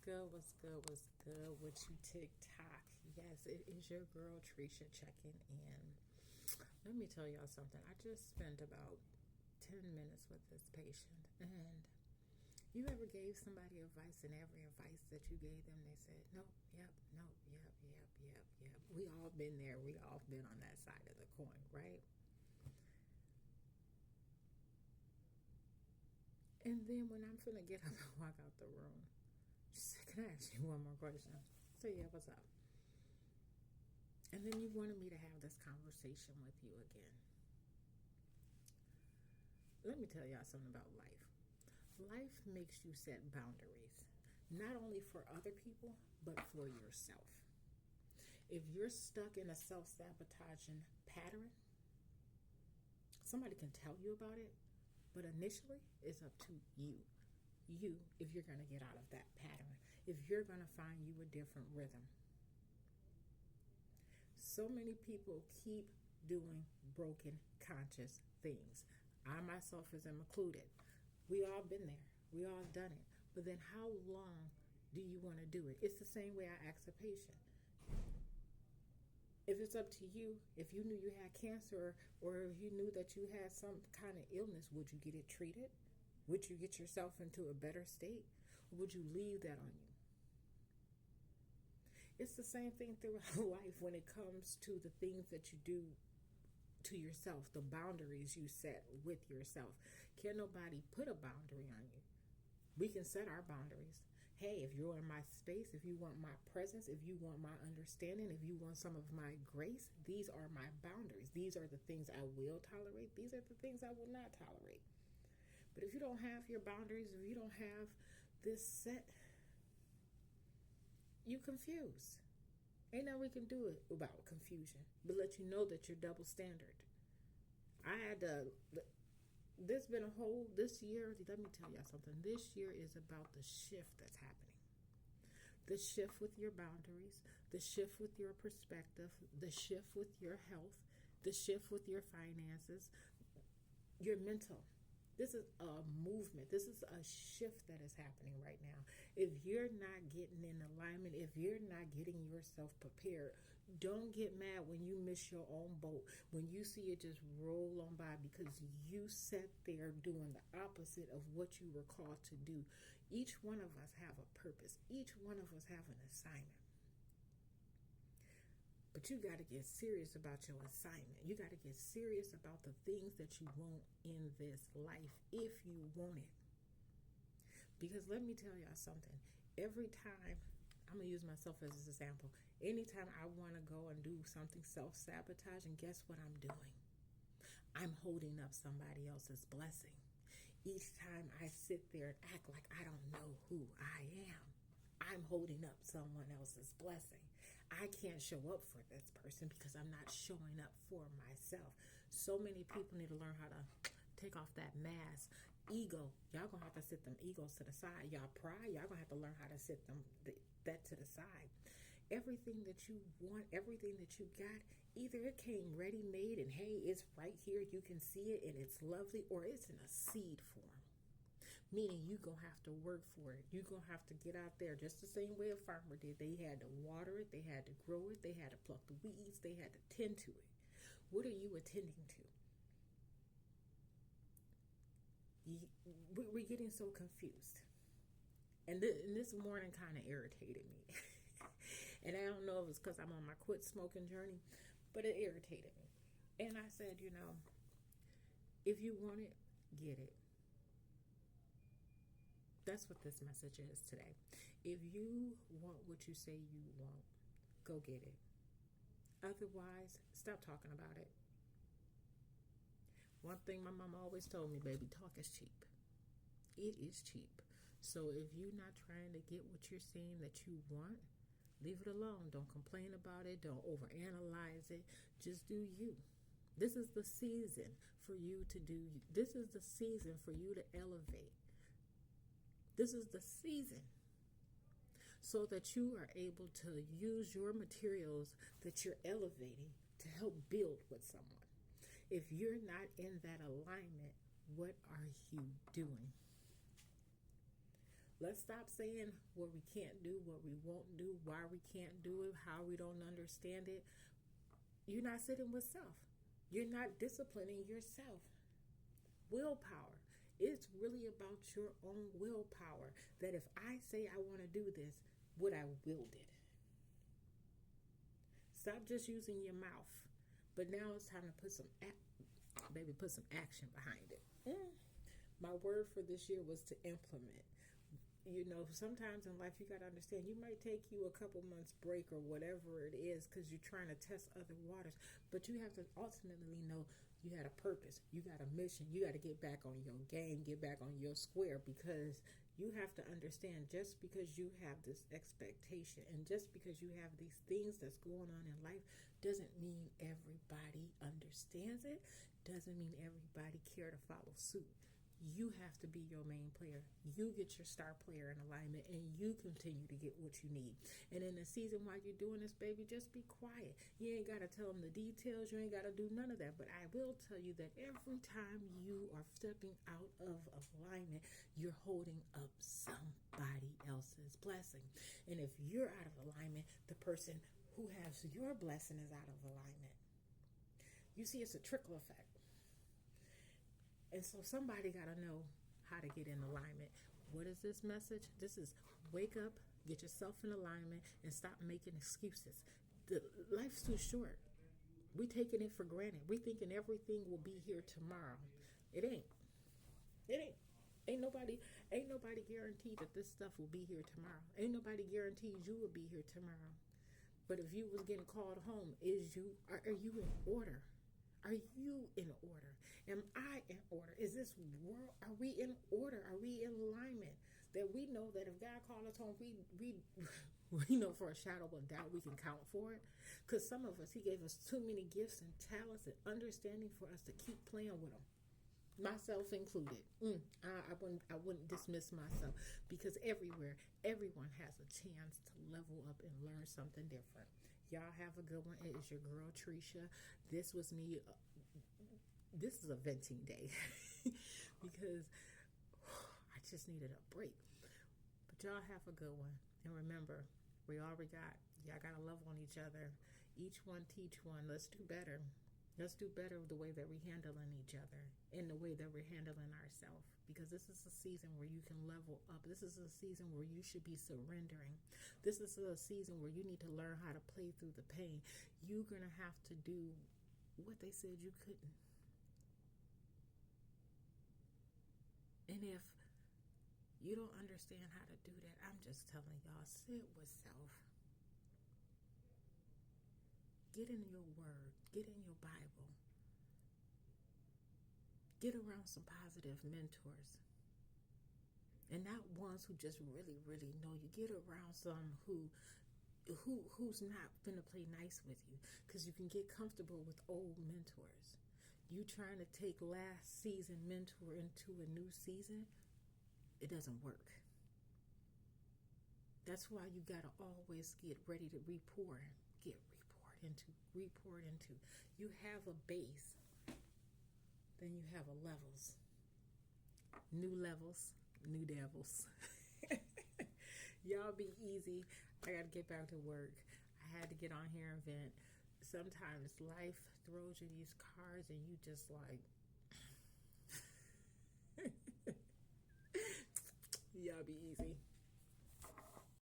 good? What's good? What's good with you, TikTok? Yes, it is your girl Trisha checking in. Let me tell y'all something. I just spent about 10 minutes with this patient, and you ever gave somebody advice, and every advice that you gave them, they said, nope, yep, nope, yep. We all been there. We all been on that side of the coin, right? And then when I'm finna get up and walk out the room, she said, can I ask you one more question? I said, yeah, what's up? And then you wanted me to have this conversation with you again. Let me tell y'all something about life. Life makes you set boundaries, not only for other people, but for yourself. If you're stuck in a self-sabotaging pattern, somebody can tell you about it, but initially it's up to you. You, if you're going to get out of that pattern, if you're going to find you a different rhythm. So many people keep doing broken conscious things. I myself am included. We all been there. We all done it. But then how long do you want to do it? It's the same way I ask a patient. If it's up to you, if you knew you had cancer or if you knew that you had some kind of illness, would you get it treated? Would you get yourself into a better state? Or would you leave that on you? It's the same thing throughout life when it comes to the things that you do to yourself, the boundaries you set with yourself. Can't nobody put a boundary on you. We can set our boundaries. Hey, if you're in my space, if you want my presence, if you want my understanding, if you want some of my grace, these are my boundaries. These are the things I will tolerate. These are the things I will not tolerate. But if you don't have your boundaries, if you don't have this set, you confuse. Ain't nothing we can do it about confusion, but let you know that you're double standard. I had to, this been a whole, this year, let me tell y'all something. This year is about the shift that's happening. The shift with your boundaries, the shift with your perspective, the shift with your health, the shift with your finances, your mental. This is a movement. This is a shift that is happening right now. If you're not getting in alignment, if you're not getting yourself prepared, don't get mad when you miss your own boat, when you see it just roll on by because you sat there doing the opposite of what you were called to do. Each one of us have a purpose. Each one of us have an assignment. But you got to get serious about your assignment. You got to get serious about the things that you want in this life if you want it. Because let me tell y'all something. Every time, I'm going to use myself as an example. Anytime I want to go and do something self-sabotaging, guess what I'm doing? I'm holding up somebody else's blessing. Each time I sit there and act like I don't know who I am, I'm holding up someone else's blessing. I can't show up for this person because I'm not showing up for myself. So many people need to learn how to take off that mask. Ego, y'all gonna have to sit them egos to the side. Y'all pride, y'all gonna have to learn how to sit them that to the side. Everything that you want, everything that you got, either it came ready made and hey, it's right here, you can see it and it's lovely, or it's in a seed form. Meaning you gonna have to work for it. You gonna have to get out there just the same way a farmer did. They had to water it, they had to grow it, they had to pluck the weeds, they had to tend to it. What are you attending to? We're getting so confused. And this morning kind of irritated me. And I don't know if it's because I'm on my quit smoking journey, but it irritated me. And I said, if you want it, get it. That's what this message is today. If you want what you say you want, go get it. Otherwise, stop talking about it. One thing my mama always told me, baby, talk is cheap. It is cheap. So if you're not trying to get what you're saying that you want, leave it alone. Don't complain about it. Don't overanalyze it. Just do you. This is the season for you to do you. This is the season for you to elevate. This is the season so that you are able to use your materials that you're elevating to help build with someone. If you're not in that alignment, what are you doing? Let's stop saying what we can't do, what we won't do, why we can't do it, how we don't understand it. You're not sitting with self. You're not disciplining yourself. Willpower. It's really about your own willpower. That if I say I want to do this, would I will it? Stop just using your mouth. But now it's time to put some action behind it. My word for this year was to implement. Sometimes in life you got to understand you might take you a couple months break or whatever it is because you're trying to test other waters, but you have to ultimately know you had a purpose, you got a mission, you got to get back on your game, get back on your square, because you have to understand just because you have this expectation and just because you have these things that's going on in life doesn't mean everybody understands it, doesn't mean everybody care to follow suit. You have to be your main player. You get your star player in alignment and you continue to get what you need. And in the season while you're doing this, baby, just be quiet. You ain't got to tell them the details. You ain't got to do none of that. But I will tell you that every time you are stepping out of alignment, you're holding up somebody else's blessing. And if you're out of alignment, the person who has your blessing is out of alignment. You see, it's a trickle effect. And so somebody got to know how to get in alignment. What is this message? This is wake up, get yourself in alignment, and stop making excuses. Life's too short. We taking it for granted. We thinking everything will be here tomorrow. It ain't. Ain't nobody guaranteed that this stuff will be here tomorrow. Ain't nobody guaranteed you will be here tomorrow. But if you was getting called home, are you in order? Are you in order? Am I in order? Is this world, are we in order? Are we in alignment? That we know that if God called us home, we know for a shadow of a doubt we can count for it. Because some of us, he gave us too many gifts and talents and understanding for us to keep playing with them. Myself included. I wouldn't dismiss myself because everyone has a chance to level up and learn something different. Y'all have a good one. It is your girl, Trisha. This was me. This is a venting day because I just needed a break. But y'all have a good one. And remember, y'all got to love on each other. Each one teach one. Let's do better. Let's do better with the way that we're handling each other and the way that we're handling ourselves. Because this is a season where you can level up. This is a season where you should be surrendering. This is a season where you need to learn how to play through the pain. You're going to have to do what they said you couldn't. And if you don't understand how to do that, I'm just telling y'all, sit with self. Get in your word. Get in your Bible. Get around some positive mentors. And not ones who just really, really know you. Get around some who's not gonna play nice with you. Because you can get comfortable with old mentors. You trying to take last season mentor into a new season, it doesn't work. That's why you gotta always get ready to report into. You have a base, then you have a levels. New levels, new devils. Y'all be easy. I gotta get back to work. I had to get on here and vent. Sometimes life throws you these cards and you just like y'all be easy.